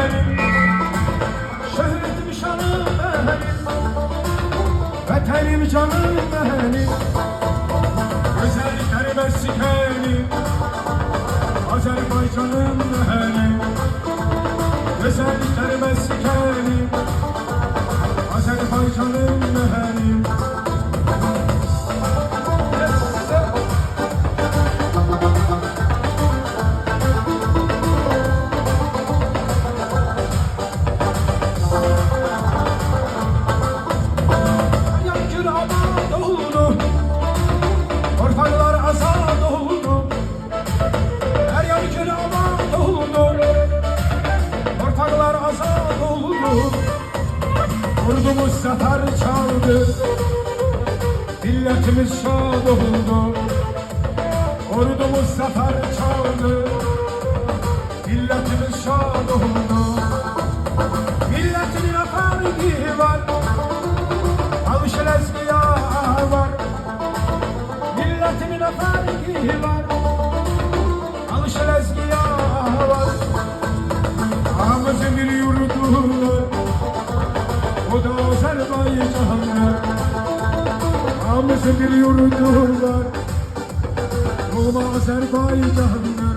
benim, şöhretim şanım benim, vatanım canım benim, güzellikler meskenim, Azerbaycanım benim, güzellikler meskenim, Azerbaycanım benim. Ortalar azad oldu, her yan kiramat oldu. Ortalar azad oldu, ordumuz zafer çaldı, milletimiz şad oldu. Ordumuz zafer çaldı, milletimiz şad oldu. Milletin efendi var, alışır eskiya var. Milletimin efendi var, alışır eskiya var. Ağamızın bir yurdu var, o da Azerbaycan'dır. Ağamızın bir yurdu var, o da Azerbaycan'dır.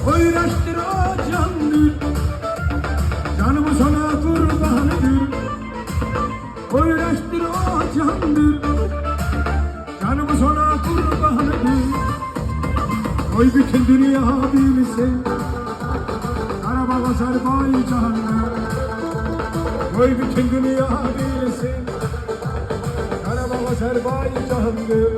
Oyraştır o candır, canımız ona kurbanıdır. Oyraştır o candır, canımız ona kurbanıdır. Oy bütün dünya bilsin, Karabağ Azerbaycan'dır. Oy bütün dünya bilsin, Karabağ Azerbaycan'dır.